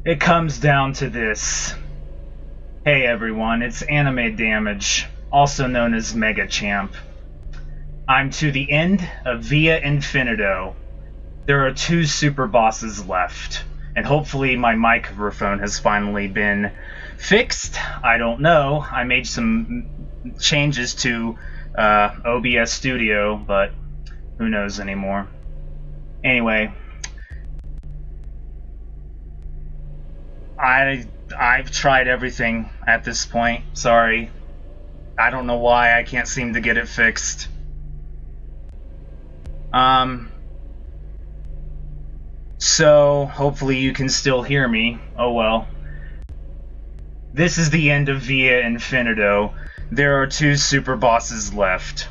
It comes down to this. Hey everyone, it's Anime Damage, also known as Mega Champ. I'm to the end of Via Infinito. There are 2 super bosses left, and hopefully my microphone has finally been fixed. I don't know. I made some changes to OBS Studio, but who knows anymore. Anyway, I've tried everything at this point. Sorry. I don't know why I can't seem to get it fixed. So hopefully you can still hear me. Oh well. This is the end of Via Infinito. There are 2 super bosses left.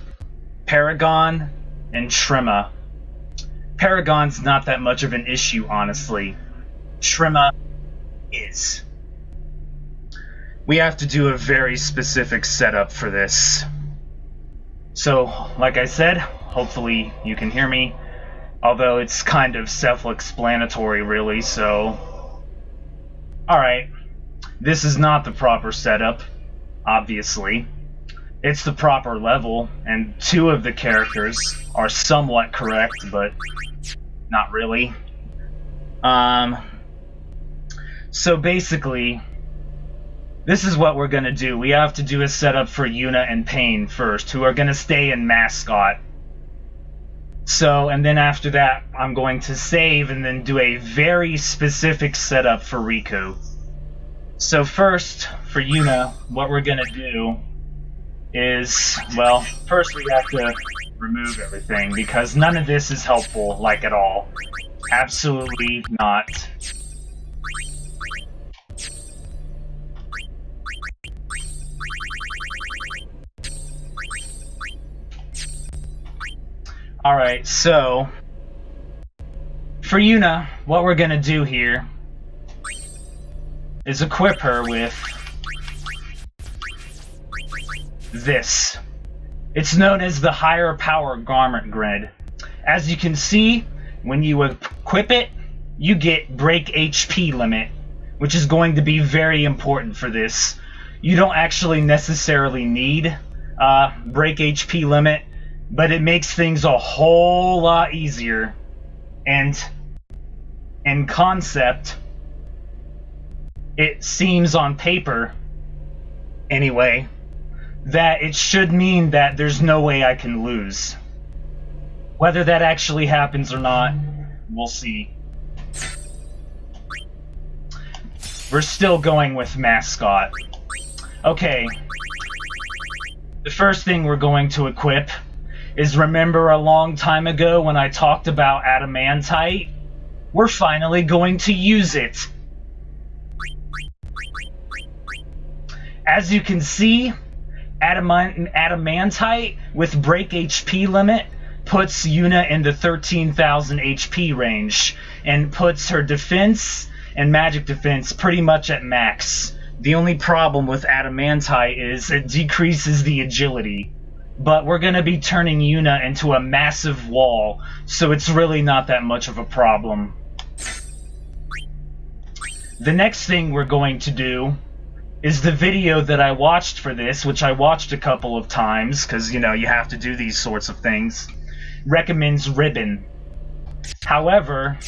Paragon and Trema. Paragon's not that much of an issue, honestly. Trema is. We have to do a very specific setup for this. So, like I said, hopefully you can hear me. Although it's kind of self-explanatory, really, so... Alright. This is not the proper setup, obviously. It's the proper level, and 2 of the characters are somewhat correct, but not really. So basically, this is what we're gonna do. We have to do a setup for Yuna and Pain first, who are gonna stay in Mascot. So, and then after that, I'm going to save and then do a very specific setup for Riku. So first, for Yuna, what we're gonna do is, well, first we have to remove everything, because none of this is helpful, like at all. Absolutely not. Alright, so for Yuna, what we're gonna do here is equip her with this. It's known as the higher power garment grid. As you can see, when you equip it, you get break HP limit, which is going to be very important for this. You don't actually necessarily need break HP limit, but it makes things a whole lot easier. And in concept, it seems on paper, anyway, that it should mean that there's no way I can lose. Whether that actually happens or not, we'll see. We're still going with Mascot. Okay. The first thing we're going to equip is, remember a long time ago when I talked about Adamantite? We're finally going to use it. As you can see, Adamantite with break HP limit puts Yuna in the 13,000 HP range and puts her defense and magic defense pretty much at max. The only problem with Adamantite is it decreases the agility. But we're going to be turning Yuna into a massive wall, so it's really not that much of a problem. The next thing we're going to do is the video that I watched for this, which I watched a couple of times, because, you know, you have to do these sorts of things, recommends Ribbon. However,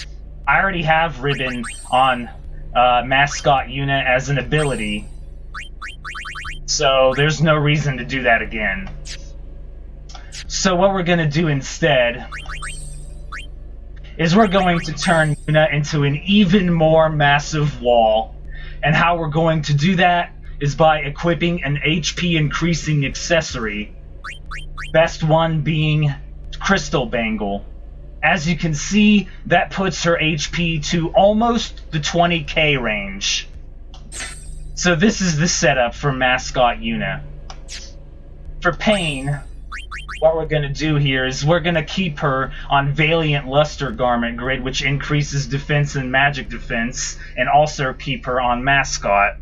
I already have Ribbon on Mascot Yuna as an ability, so there's no reason to do that again. So what we're going to do instead is we're going to turn Yuna into an even more massive wall. And how we're going to do that is by equipping an HP increasing accessory. Best one being Crystal Bangle. As you can see, that puts her HP to almost the 20k range. So this is the setup for Mascot Yuna. For Pain, what we're going to do here is we're going to keep her on Valiant Luster Garment Grid, which increases defense and magic defense, and also keep her on Mascot.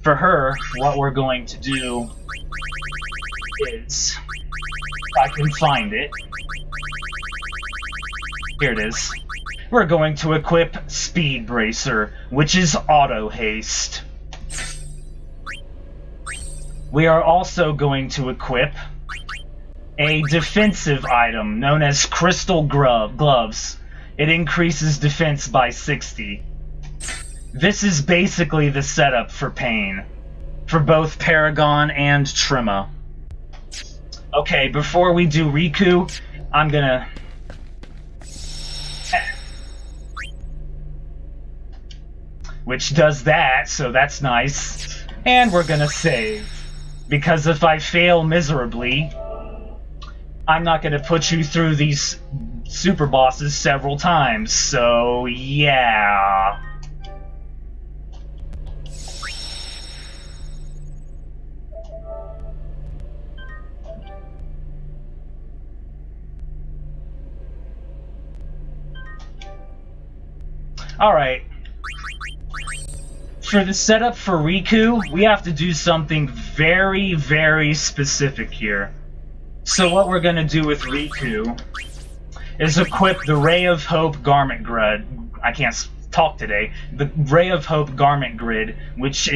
For her, what we're going to do is, if I can find it, here it is. we're going to equip Speed Bracer, which is Auto Haste. We are also going to equip a defensive item known as Crystal Gloves. It increases defense by 60. This is basically the setup for Pain, for both Paragon and Trema. Okay, before we do Riku, I'm gonna... which does that, so that's nice. And we're gonna save. Because if I fail miserably, I'm not gonna put you through these super bosses several times, so yeah. Alright. For the setup for Riku, we have to do something very, very specific here. So what we're gonna do with Riku is equip the Ray of Hope Garment Grid. I can't talk today. The Ray of Hope Garment Grid, which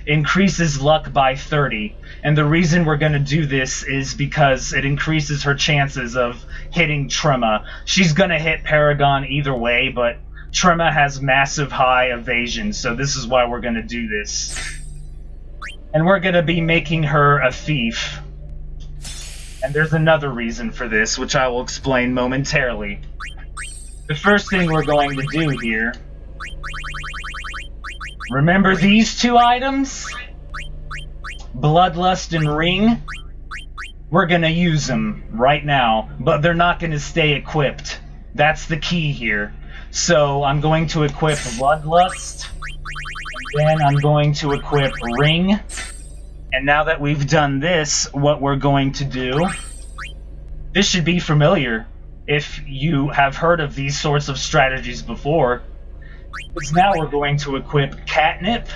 increases luck by 30. And the reason we're gonna do this is because it increases her chances of hitting Trema. She's gonna hit Paragon either way, but Trema has massive high evasion, so this is why we're gonna do this. And we're gonna be making her a thief. And there's another reason for this, which I will explain momentarily. The first thing we're going to do here... remember these two items? Bloodlust and Ring? We're gonna use them right now, but they're not gonna stay equipped. That's the key here. So I'm going to equip Bloodlust, and then I'm going to equip Ring. And now that we've done this, what we're going to do... this should be familiar if you have heard of these sorts of strategies before. Because now we're going to equip Catnip,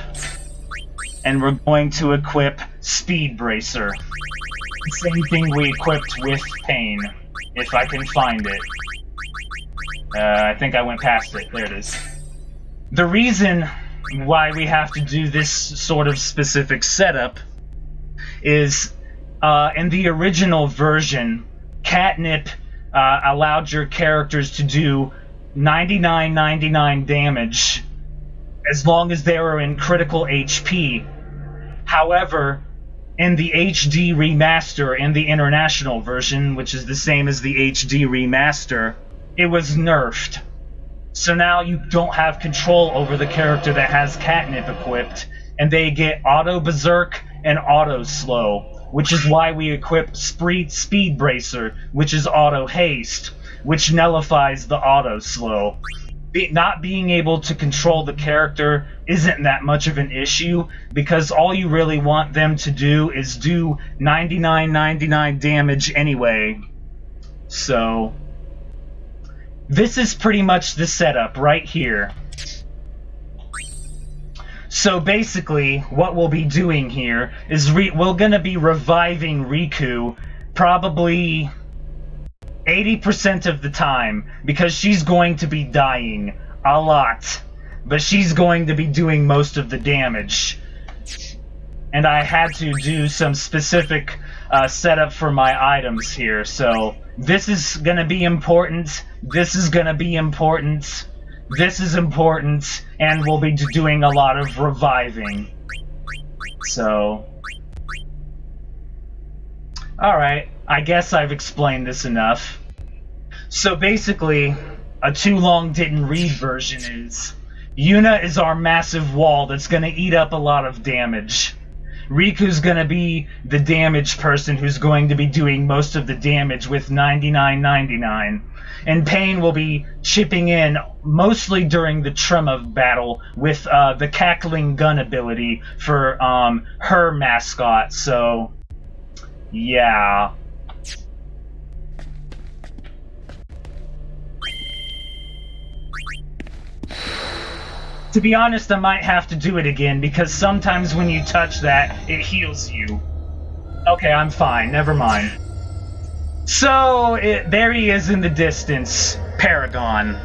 and we're going to equip Speed Bracer. The same thing we equipped with Pain, if I can find it. I think I went past it. There it is. The reason why we have to do this sort of specific setup is in the original version, Catnip allowed your characters to do 99 damage as long as they were in critical HP. However, in the HD remaster, in the international version, which is the same as the HD remaster, it was nerfed. So now you don't have control over the character that has Catnip equipped, and they get auto berserk and auto slow, which is why we equip Speed Bracer, which is auto haste, which nullifies the auto slow. Not being able to control the character isn't that much of an issue, because all you really want them to do is do 99 damage anyway. So this is pretty much the setup right here. So basically, what we'll be doing here is we're gonna be reviving Riku probably 80% of the time, because she's going to be dying a lot, but she's going to be doing most of the damage. And I had to do some specific setup for my items here, so this is gonna be important, this is gonna be important, this is important, and we'll be doing a lot of reviving. So... alright, I guess I've explained this enough. So basically, a too long didn't read version is, Yuna is our massive wall that's gonna eat up a lot of damage. Riku's gonna be the damage person who's going to be doing most of the damage with 99. And Pain will be chipping in mostly during the Trema battle with the cackling gun ability for her mascot, so yeah. To be honest, I might have to do it again, because sometimes when you touch that, it heals you. Okay, I'm fine, never mind. So, there he is in the distance, Paragon.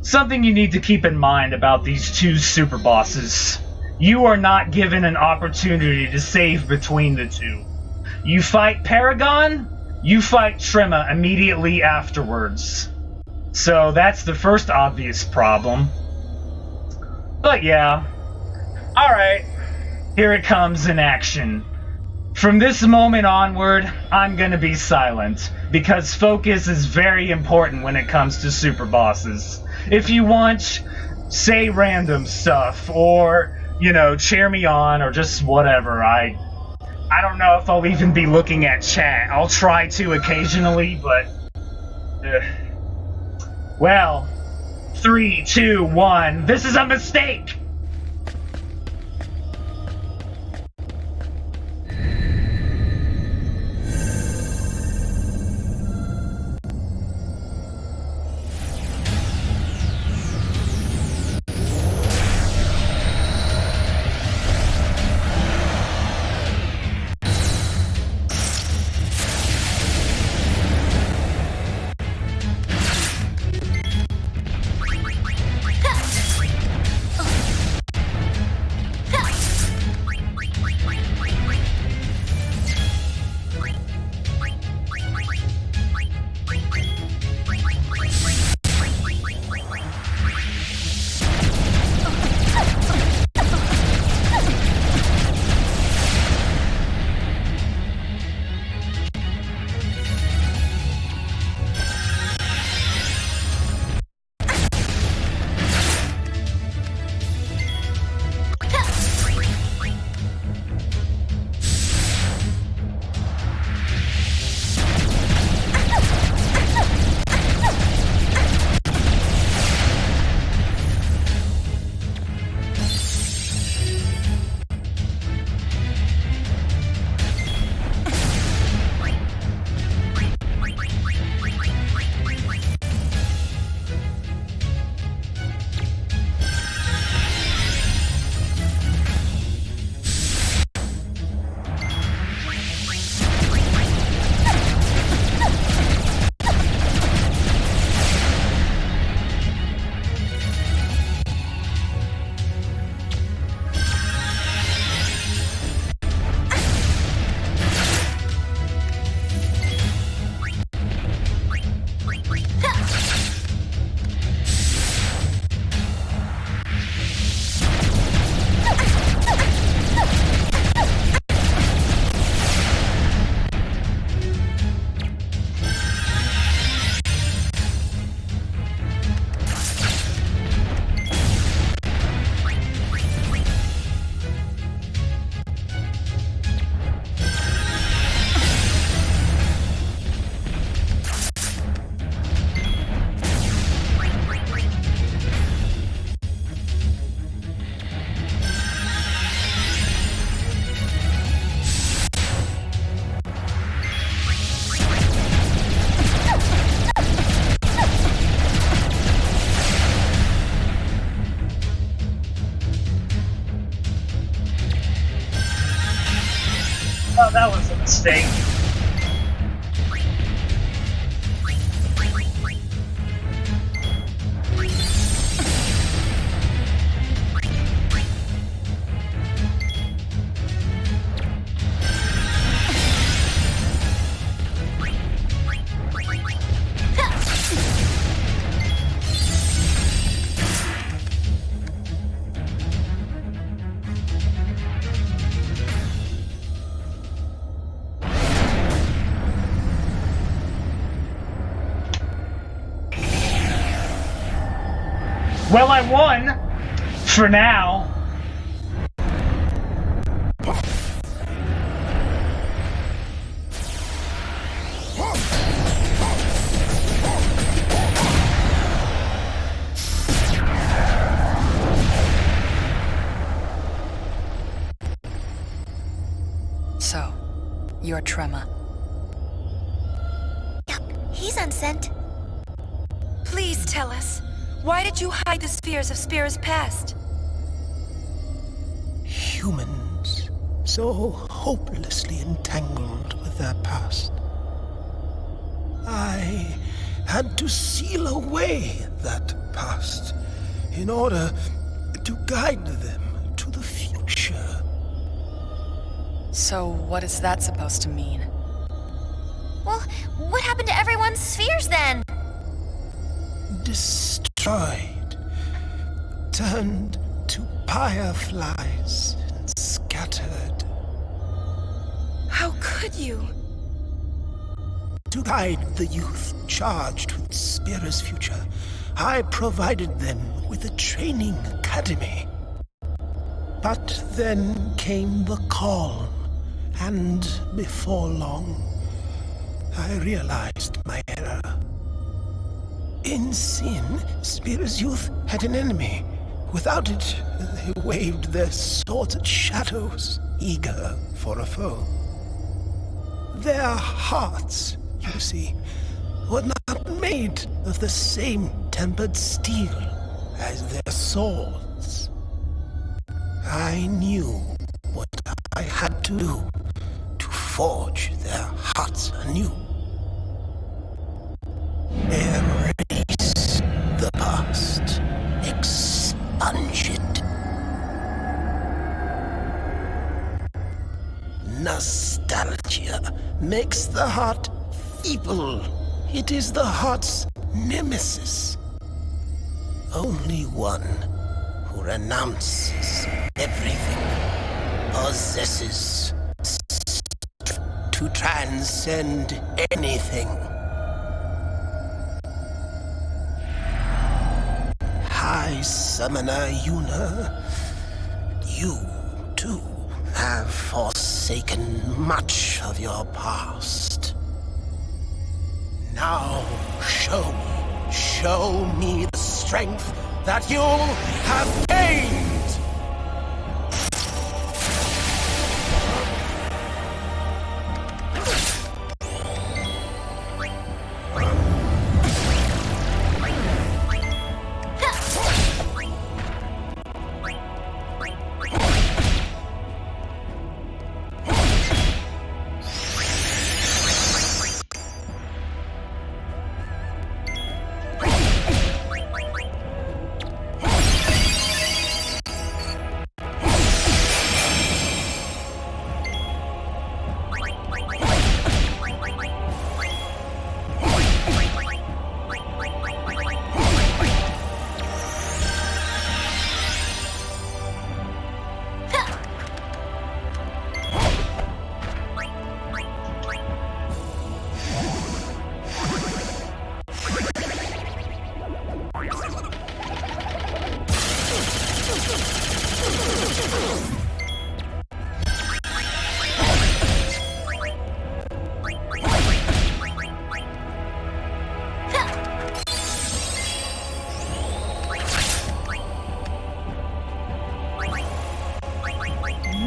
Something you need to keep in mind about these two super bosses. You are not given an opportunity to save between the two. You fight Paragon, you fight Trema immediately afterwards. So that's the first obvious problem. But yeah. Alright, here it comes in action. From this moment onward, I'm gonna be silent, because focus is very important when it comes to super bosses. If you want, say random stuff, or, cheer me on, or just whatever. I don't know if I'll even be looking at chat. I'll try to occasionally, but... Well, 3, 2, 1, this is a mistake! Oh, that was a mistake. Well, I won! For now. So, you're Trema. Yup, he's unsent. Please tell us. Why did you hide the spheres of Spira's past? Humans, so hopelessly entangled with their past. I had to seal away that past in order to guide them to the future. So what is that supposed to mean? Well, what happened to everyone's spheres then? Destroyed, turned to fireflies, and scattered. How could you? To guide the youth charged with Spira's future, I provided them with a training academy. But then came the calm, and before long, I realized my error. In sin, Spira's youth had an enemy. Without it, they waved their swords at shadows, eager for a foe. Their hearts, you see, were not made of the same tempered steel as their swords. I knew what I had to do to forge their hearts anew. Erase the past, expunge it. Nostalgia makes the heart feeble. It is the heart's nemesis. Only one who renounces everything possesses to transcend anything. High Summoner Yuna, you too have forsaken much of your past. Now show me the strength that you have gained!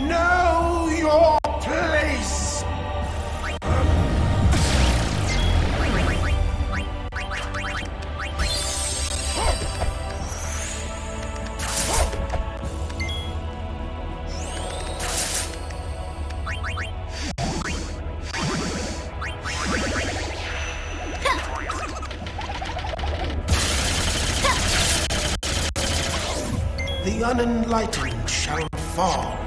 Know your place! The unenlightened shall fall.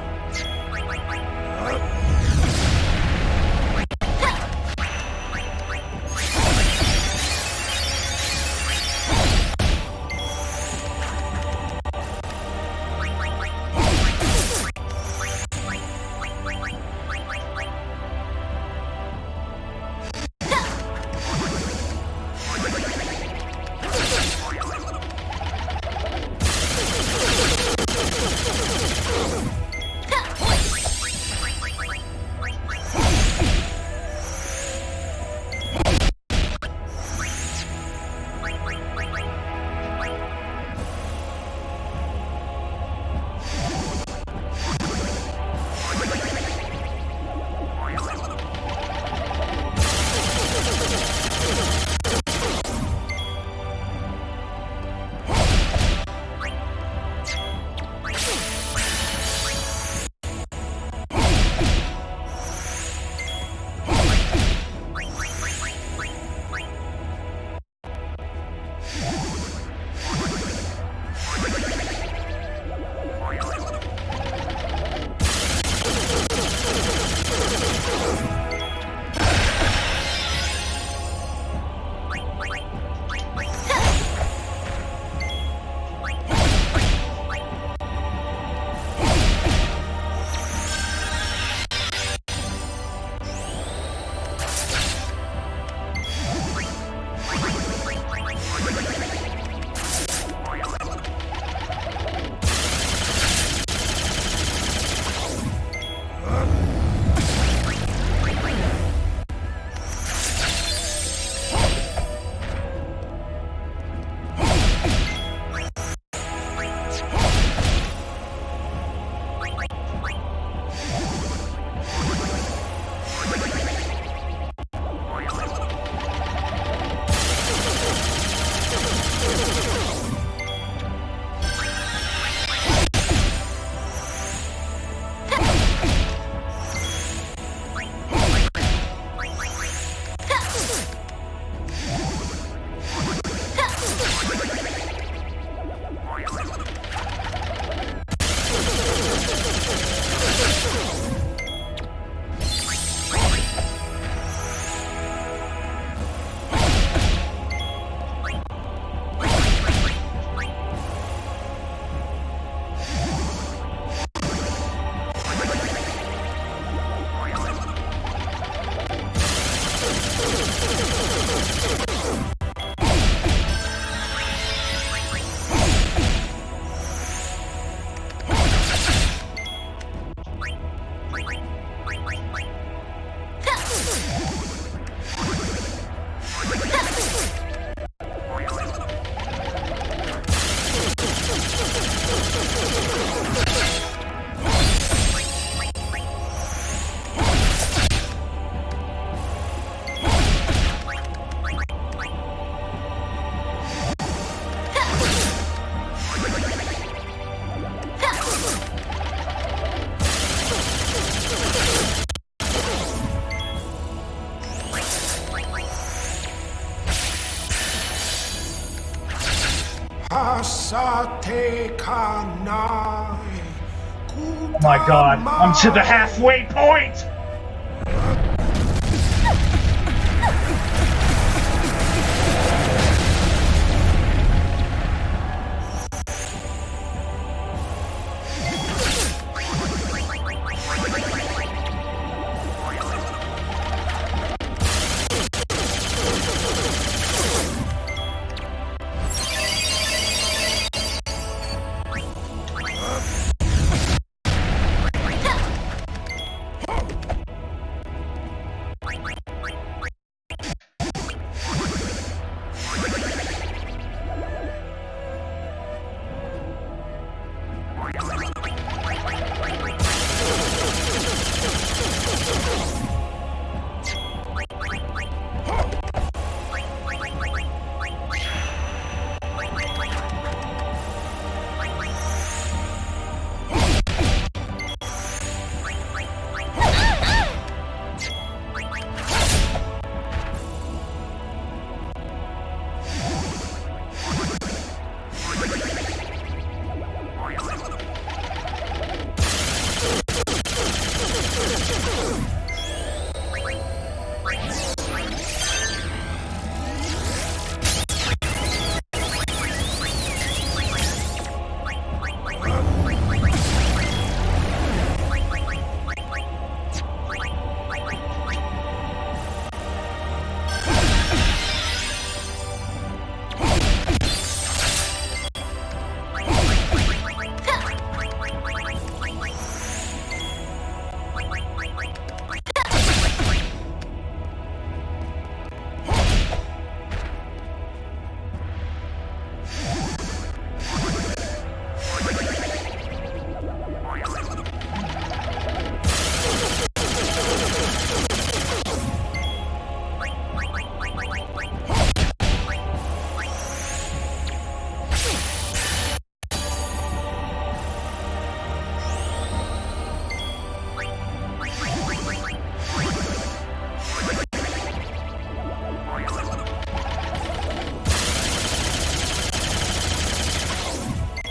Asate Kanai. Oh my god, I'm to the halfway point!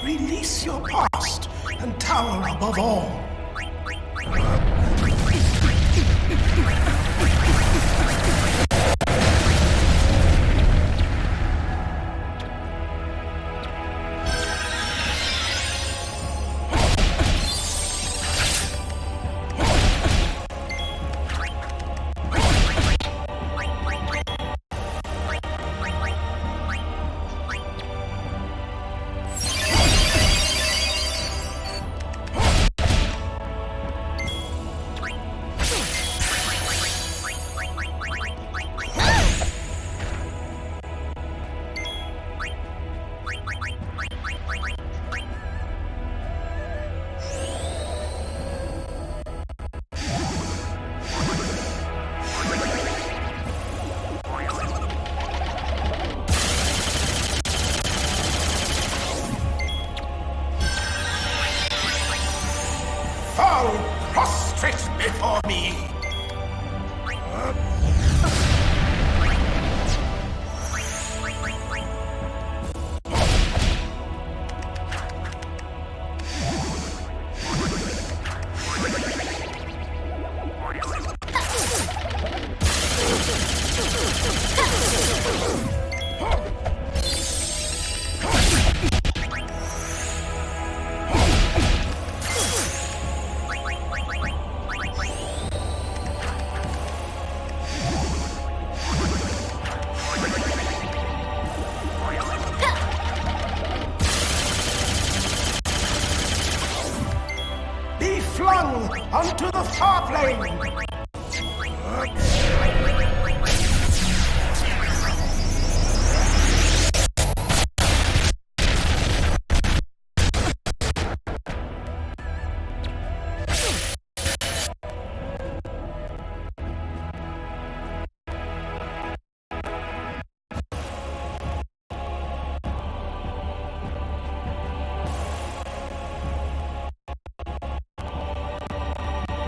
Release your past and tower above all. Fall prostrate before me! Be flung onto the far plane!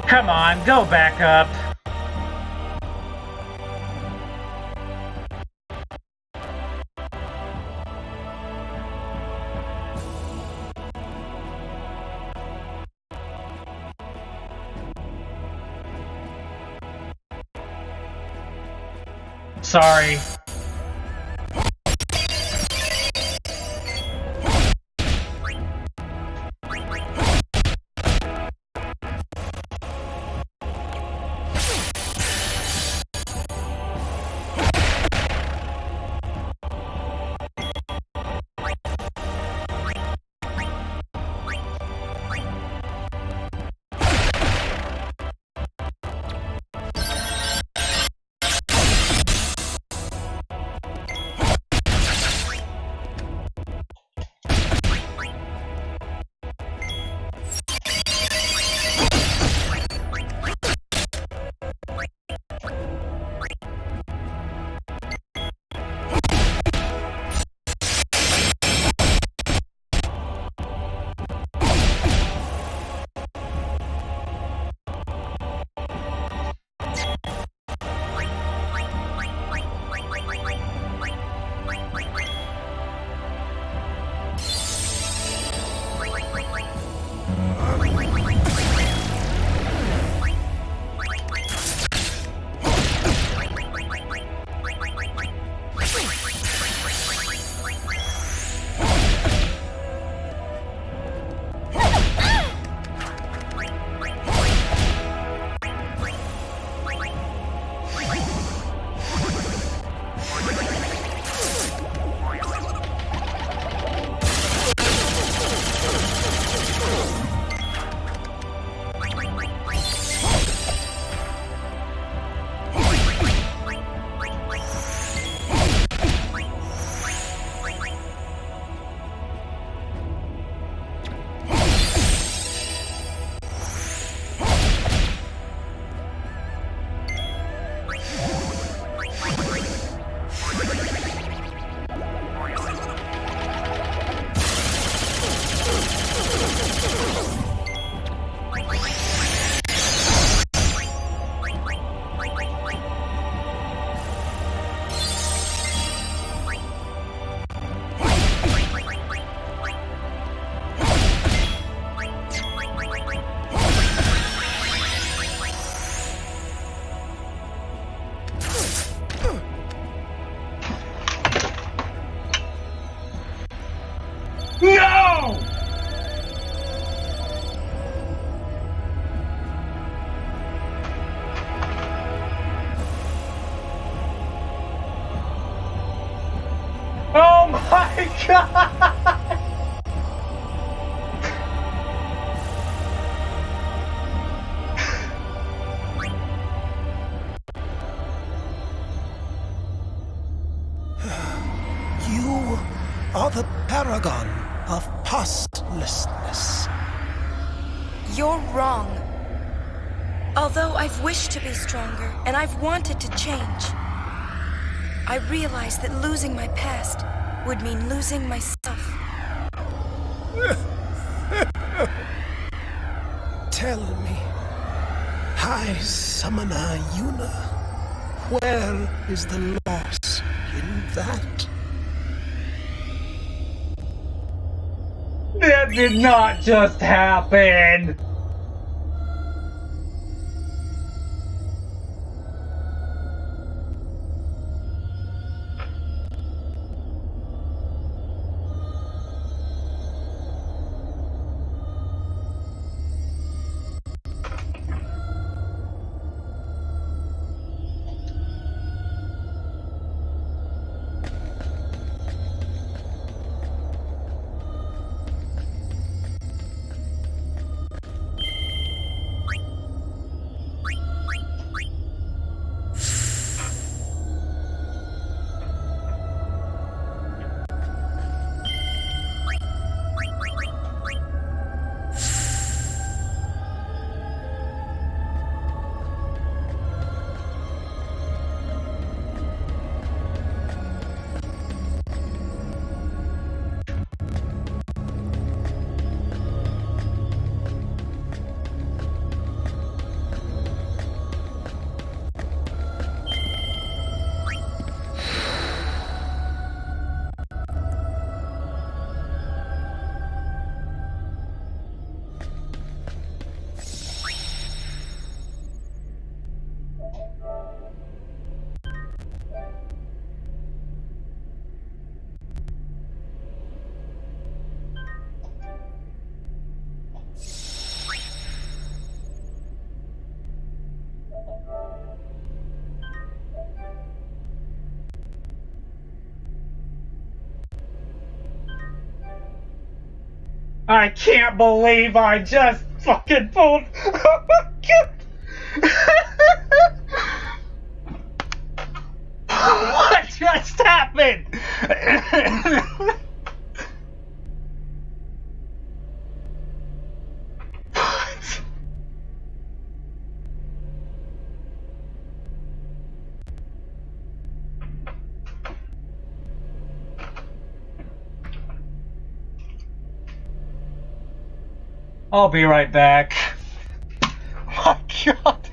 Come on, go back up. Sorry. No! Oh my god! You are the paragon of pastlessness. You're wrong. Although I've wished to be stronger, and I've wanted to change, I realize that losing my past would mean losing myself. Tell me, High Summoner Yuna, where is the loss in that? That did not just happen! I can't believe I just fucking pulled. Oh my god! What just happened? What? I'll be right back. My god.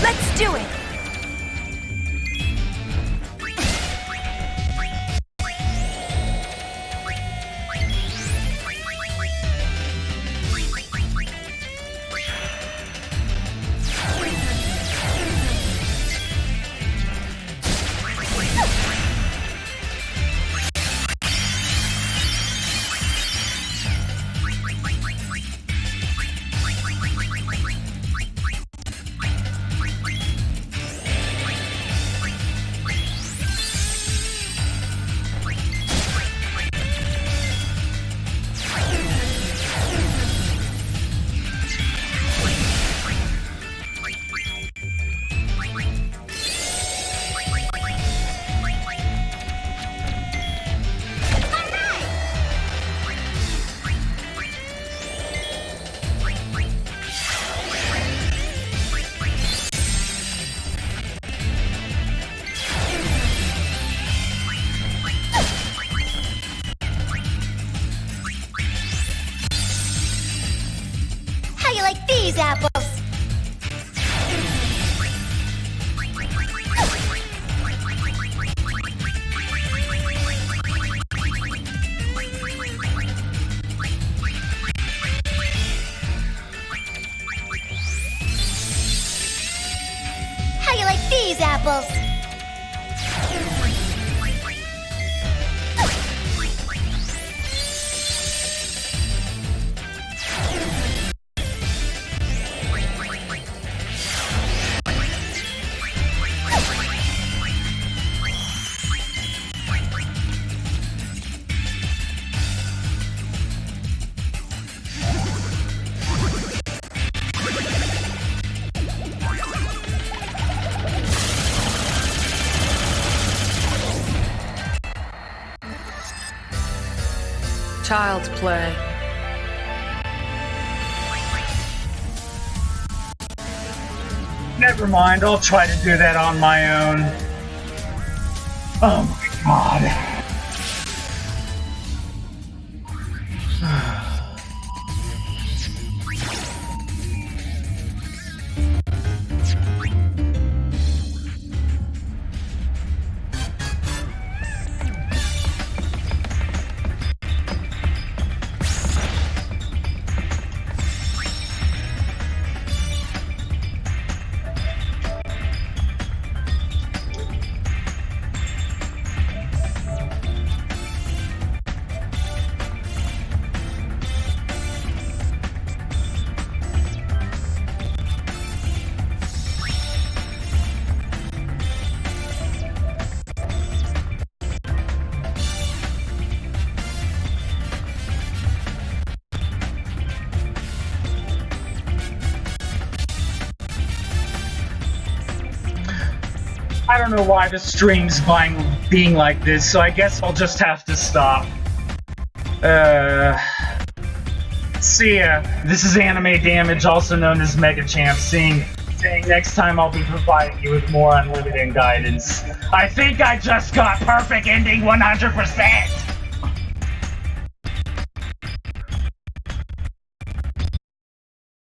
Let's do it! like these apples? How you like these apples? Child's play. Never mind, I'll try to do that on my own. Oh my god. I don't know why the stream's being like this, so I guess I'll just have to stop. See ya. This is Anime Damage, also known as Mega Champ, saying next time I'll be providing you with more unlimited guidance. I think I just got perfect ending 100%!